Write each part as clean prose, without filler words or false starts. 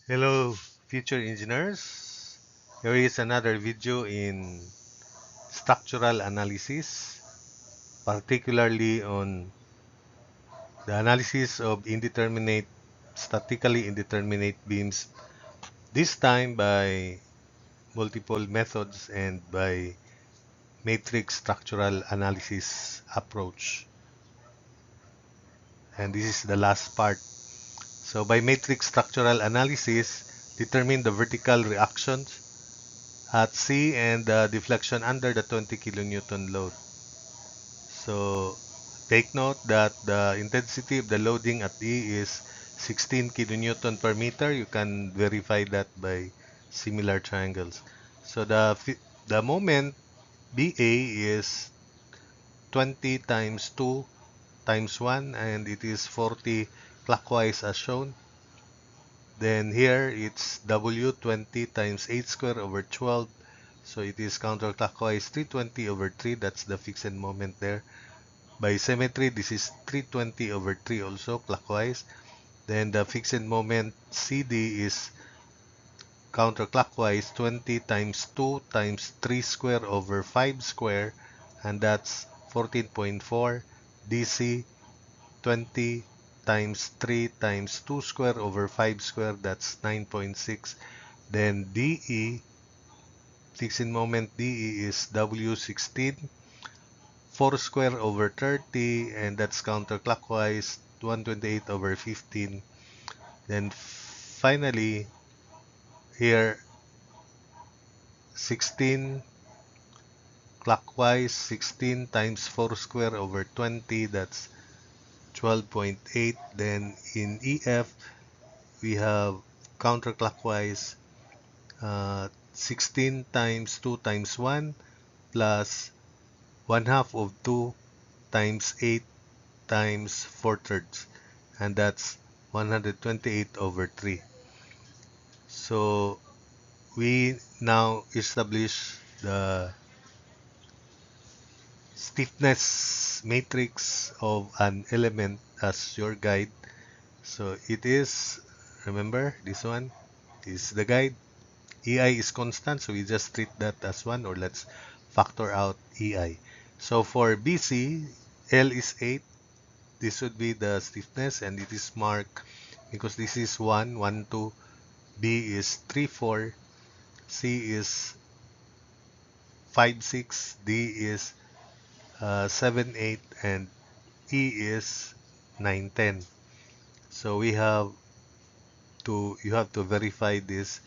Hello, future engineers. Here is another video in structural analysis, particularly on the analysis of indeterminate, statically indeterminate beams, this time by multiple methods and by matrix structural analysis approach. And this is the last part. So by matrix structural analysis, determine the vertical reactions at C and the deflection under the 20 kilonewton load. So take note that the intensity of the loading at E is 16 kilonewton per meter. You can verify that by similar triangles. So the moment BA is 20 times 2 times 1 and it is 40 clockwise as shown. Then here it's W 20 times 8 square over 12. So it is counterclockwise 320 over 3. That's the fixed moment there. By symmetry, this is 320 over 3 also clockwise. Then the fixed moment CD is counterclockwise 20 times 2 times 3 square over 5 square, and that's 14.4. DC 20 times 3 times 2 square over 5 square, that's 9.6. Then DE, fixed moment DE is W16 4 square over 30, and that's counterclockwise 128 over 15. Then finally here 16 clockwise 16 times 4 square over 20, that's 12.8. Then in EF we have counterclockwise 16 times 2 times 1 plus 1 half of 2 times 8 times 4 thirds, and that's 128 over 3. So we now establish the stiffness matrix of an element as your guide. So it is, remember this one is the guide. EI is constant, so we just treat that as 1, or let's factor out EI. So for BC, L is 8. This would be the stiffness, and it is marked because this is 1, 1, 2. B is 3, 4. C is 5, 6. D is 7, 8. And E is 9, 10. So you have to verify this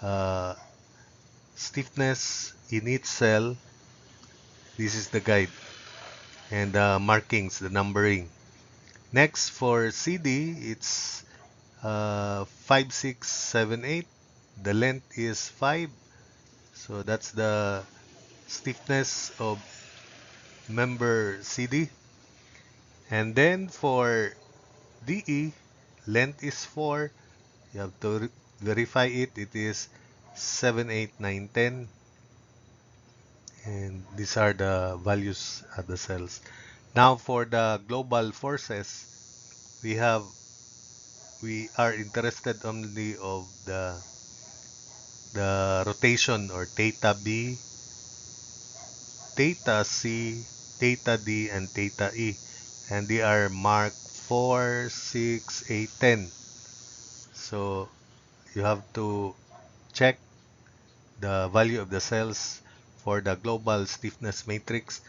uh, stiffness in each cell. This is the guide, and the markings, the numbering. Next for CD, it's 5, 6, 7, 8. The length is 5. So that's the stiffness of member CD. And then for DE, length is 4. You have to verify it. It is 7, 8, 9, 10. And these are the values at the cells. Now for the global forces, we are interested only of the rotation, or theta B, theta C, theta D, and theta E. And they are marked 4, 6, 8, 10. So you have to check the value of the cells for the global stiffness matrix,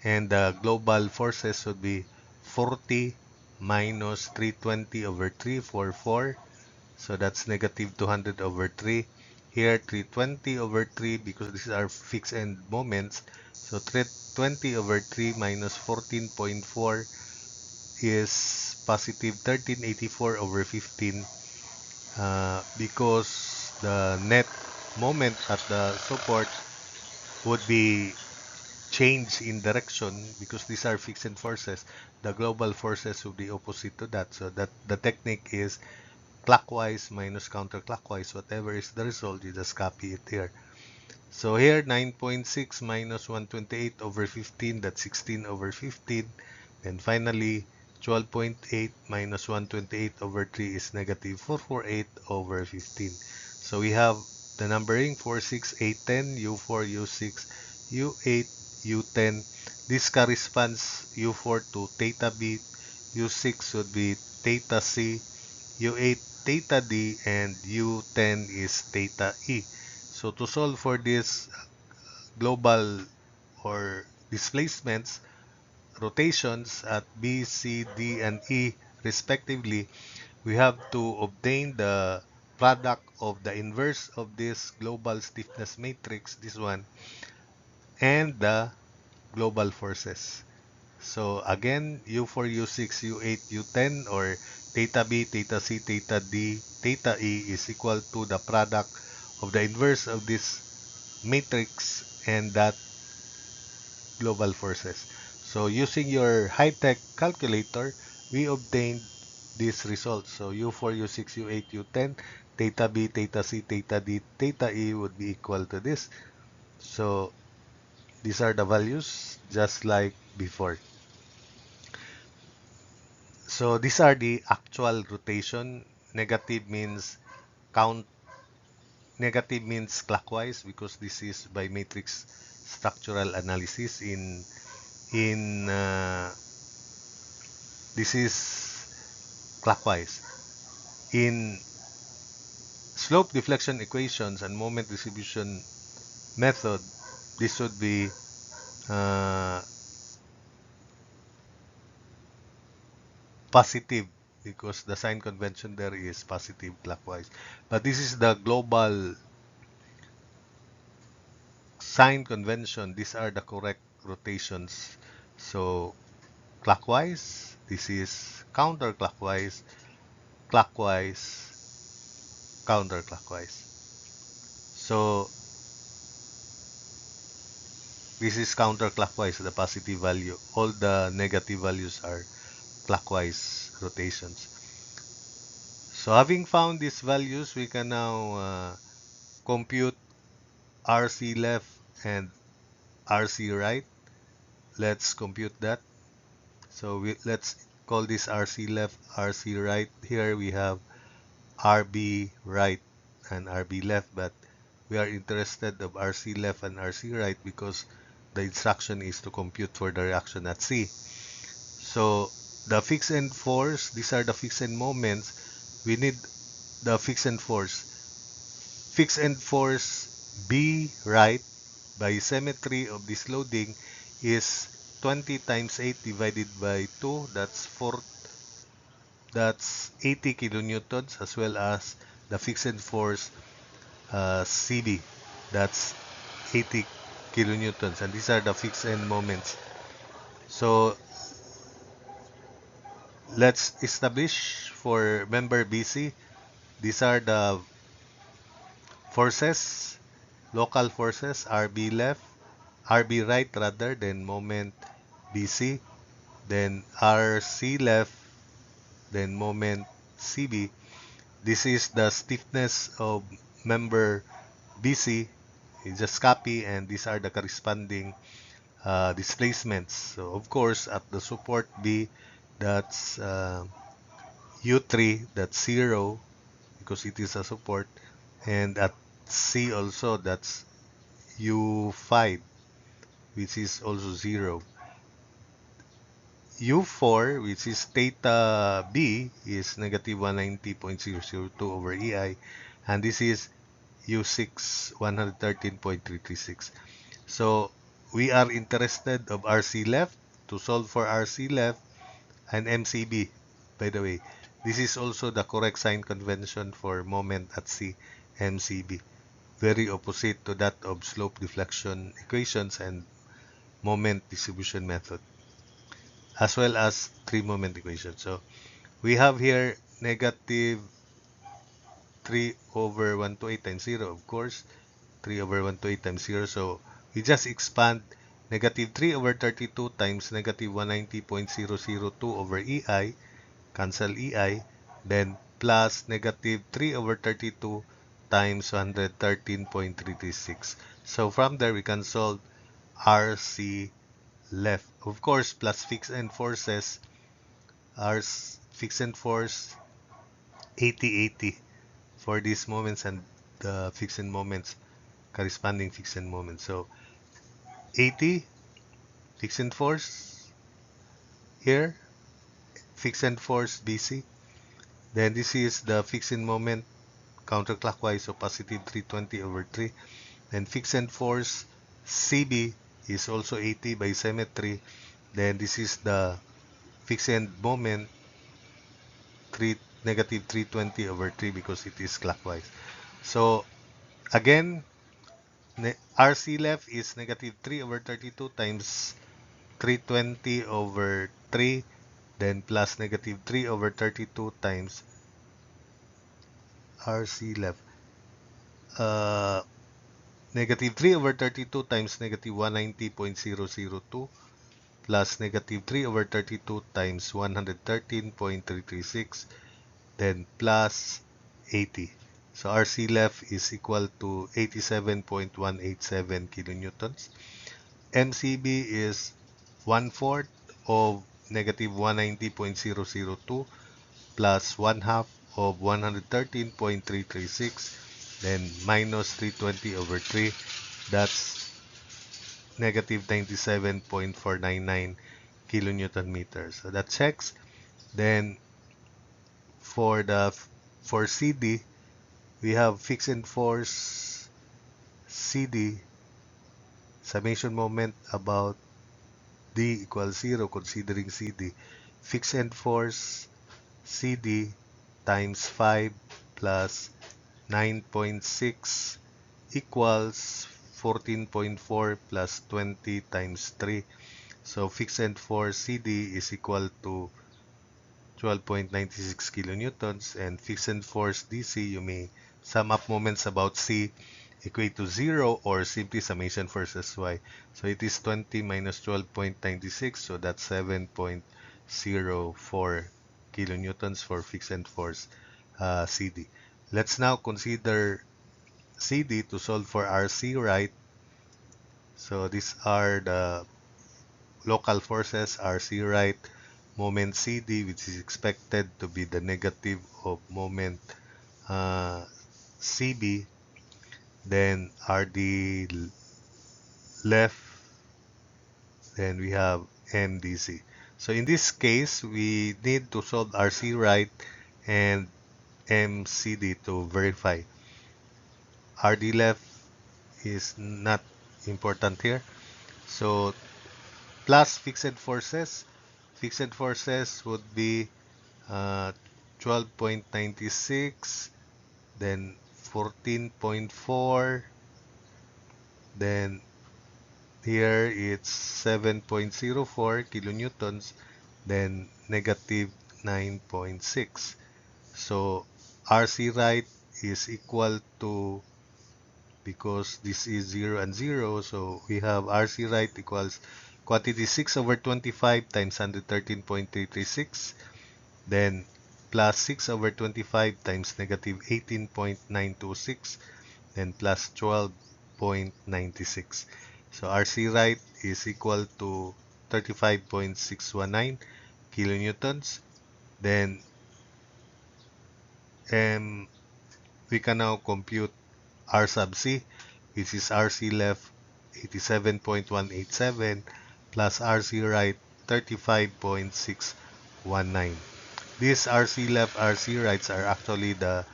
and the global forces would be 40 minus 320 over 3 for 4. So that's negative 200 over 3. Here 320 over 3, because these are fixed end moments. So 320 over 3 minus 14.4 is positive 1384 over 15, because the net moment at the support would be change in direction, because these are fixed forces. The global forces would be opposite to that. So that the technique is clockwise minus counterclockwise. Whatever is the result, you just copy it here. So here 9.6 minus 128 over 15, that's 16 over 15. And finally 12.8 minus 128 over 3 is negative 448 over 15. So we have the numbering 4, 6, 8, 10, U4, U6, U8, U10. This corresponds U4 to theta B, U6 would be theta C, U8 theta D, and U10 is theta E. So to solve for this global or displacements, rotations at B, C, D, and E respectively, we have to obtain the product of the inverse of this global stiffness matrix, this one, and the global forces. So again, U4, U6, U8, U10, or theta B, theta C, theta D, theta E is equal to the product of the inverse of this matrix and that global forces. So using your high-tech calculator, we obtained these results. So U4, U6, U8, U10, theta B, theta C, theta D, theta E would be equal to this. So these are the values just like before. So these are the actual rotation. Count Negative means clockwise because this is by matrix structural analysis. In this is clockwise. In slope deflection equations and moment distribution method, this would be uh, positive because the sign convention there is positive clockwise. But this is the global sign convention. These are the correct rotations. So clockwise, this is counterclockwise, clockwise, counterclockwise. So this is counterclockwise, the positive value. All the negative values are clockwise rotations. So having found these values, we can now compute RC left and RC right. Let's compute that. So let's call this RC left, RC right. Here we have RB right and RB left, but we are interested of RC left and RC right because the instruction is to compute for the reaction at C. So the fixed end force, these are the fixed end moments. We need the fixed end force. Fixed end force B right by symmetry of this loading is 20 times 8 divided by 2. That's 80 kilonewtons, as well as the fixed force CB. That's 80 kilonewtons, and these are the fixed end moments. So let's establish for member BC. These are the forces, local forces, RB left, RB right rather, then moment BC, then RC left, then moment CB. This is the stiffness of member BC. You just copy, and these are the corresponding displacements. So of course, at the support B, that's U3, that's 0 because it is a support, and at C also, that's U5, which is also 0. U4, which is theta B, is negative 190.002 over EI, and this is U6 113.336. So we are interested of RC left. To solve for RC left and MCB, by the way, this is also the correct sign convention for moment at C, MCB. Very opposite to that of slope deflection equations and moment distribution method, as well as three moment equation. So we have here negative 3 over 128 times 0, of course, 3 over 128 times 0. So we just expand negative 3 over 32 times negative 190.002 over EI, cancel EI, then plus negative 3 over 32 times 113.336. So from there, we can solve RC left. Of course, plus fixed end forces fixed end force 80-80 for these moments and the fixed end moments, corresponding fixed end moments. So 80 fixed end force here, fixed end force BC. Then this is the fixed end moment counterclockwise, so positive 320 over 3. Then fixed end force CB is also 80 by symmetry. Then this is the fixed end moment 3 negative 320 over 3 because it is clockwise. So again, RC left is negative 3 over 32 times 320 over 3, then plus negative 3 over 32 times RC left. Negative 3 over 32 times negative 190.002 plus negative 3 over 32 times 113.336, then plus 80. So RC left is equal to 87.187 kilonewtons. MCB is 1/4 of negative 190.002 plus 1/2 of 113.336, then minus 320 over 3. That's negative 97.499 kilonewton meters. So that checks. Then for CD, we have fixed end force CD summation moment about D equals 0 considering CD. Fixed end force CD times 5 plus 9.6 equals 14.4 plus 20 times 3. So fixed end force CD is equal to 12.96 kilonewtons, and fixed end force DC, you may sum up moments about C equate to 0 or simply summation forces Y. So it is 20 minus 12.96, so that's 7.04 kilonewtons for fixed end force CD. Let's now consider CD to solve for RC right. So these are the local forces, RC right, moment CD, which is expected to be the negative of moment CB, then RD left, then we have MDC. So in this case, we need to solve RC right and MCD to verify. RD left is not important here. So plus fixed forces. Fixed forces would be 12.96, then 14.4, then here it's 7.04 kilonewtons, then negative 9.6. So RC right is equal to, because this is 0 and 0, so we have RC right equals quantity 6 over 25 times 113.336, then plus 6 over 25 times negative 18.926, then plus 12.96. So RC right is equal to 35.619 kilonewtons. Then we can now compute R sub C, which is RC left 87.187 plus RC right 35.619. These RC left, RC rights are actually the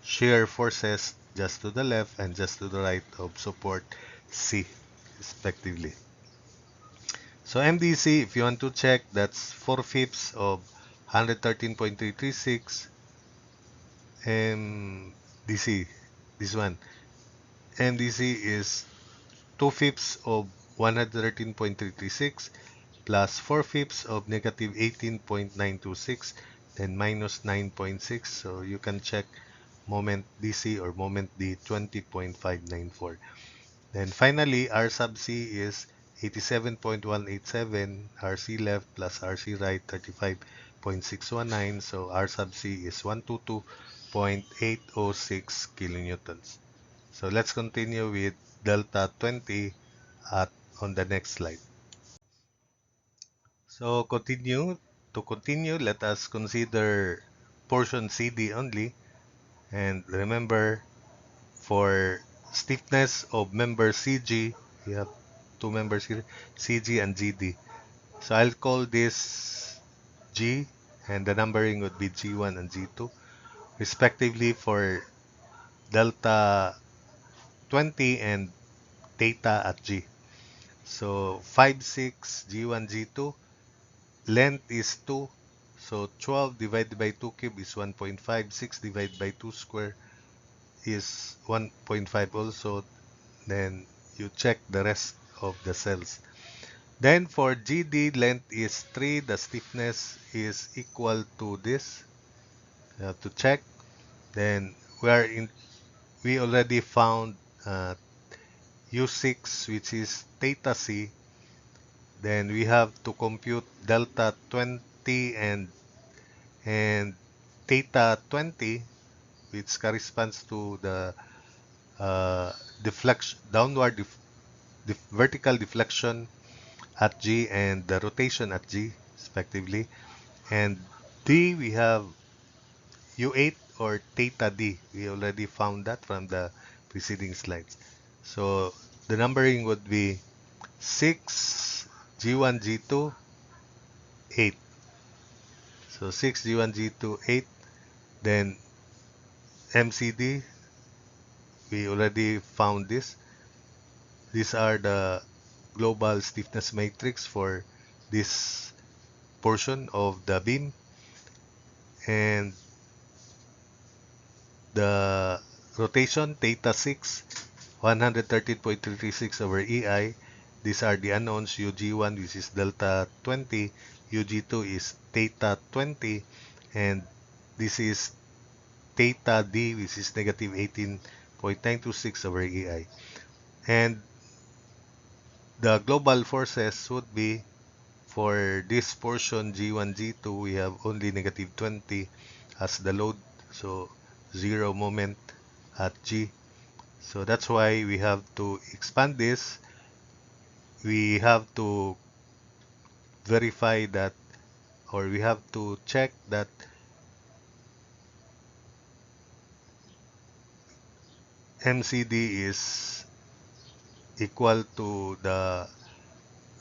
shear forces just to the left and just to the right of support C, respectively. So MDC, if you want to check, that's 4/5 of 113.336. MDC, this one. MDC is 2/5 of 113.336 plus 4/5 of negative 18.926, then minus 9.6. So you can check moment DC or moment D 20.594. Then finally, R sub C is 87.187, RC left plus RC right 35.619. So R sub C is 122.806 kilonewtons. So let's continue with delta 20 on the next slide. So continue to continue, let us consider portion CD only. And remember, for stiffness of member CG, we have two members here, CG and GD. So I'll call this G, and the numbering would be G1 and G2, respectively, for delta 20 and theta at G. So 5, 6, G1, G2, length is 2. So 12 divided by 2 cube is 1.5. 6 divided by 2 square is 1.5 also. Then you check the rest of the cells. Then for GD, length is 3. The stiffness is equal to this. You have to check. Then we already found U6, which is theta C. Then we have to compute delta 20 and theta 20, which corresponds to the deflection, vertical deflection at G and the rotation at G, respectively. And D, we have U8 or theta D. We already found that from the preceding slides. So the numbering would be 6, G1, G2, 8. So 6, G1, G2, 8. Then MCD, we already found this. These are the global stiffness matrix for this portion of the beam. And the rotation, theta 6, 113.336 over EI. These are the unknowns. UG1, which is delta 20. UG2 is theta 20. And this is theta D, which is negative 18.926 over EI. And the global forces would be, for this portion G1, G2, we have only negative 20 as the load, so zero moment at G. So that's why we have to expand this. We have to verify that, or we have to check that MCD is equal to the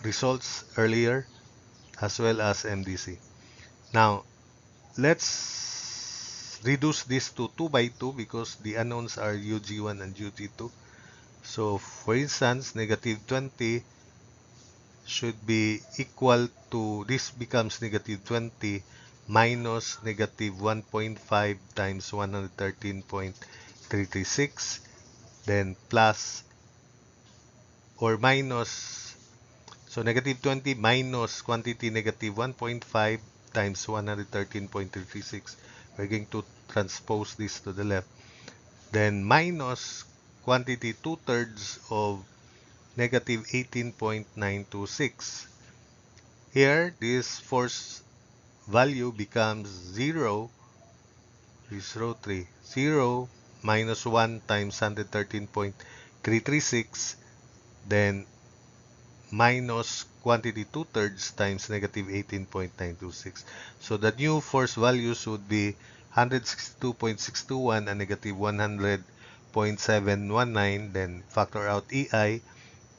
results earlier as well as MDC. Now, let's reduce this to 2 by 2 because the unknowns are UG1 and UG2. So, for instance, negative 20 should be equal to, this becomes negative 20 minus negative 1.5 times 113.336, then plus or minus, so negative 20 minus quantity negative 1.5 times 113.336. We're going to transpose this to the left. Then minus quantity 2/3 of negative 18.926. Here, this force value becomes 0, is row 3. 0 minus 1 times 113.336, then minus quantity 2/3 times negative 18.926. So the new force values would be 162.621 and negative 100.719. Then factor out EI.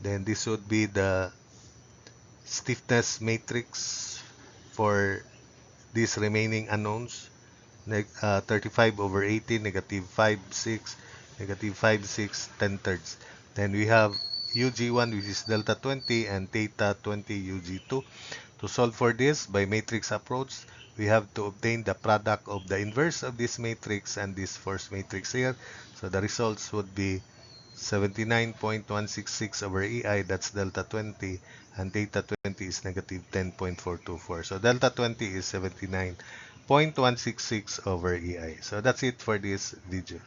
Then this would be the stiffness matrix for these remaining unknowns. 35 over 80, negative 5, 6, negative 5, 6, 10/3. Then we have UG1, which is delta 20, and theta 20 UG2. To solve for this by matrix approach, we have to obtain the product of the inverse of this matrix and this first matrix here. So the results would be 79.166 over EI, that's delta 20, and theta 20 is negative 10.424. So delta 20 is 79.166 over EI. So that's it for this video.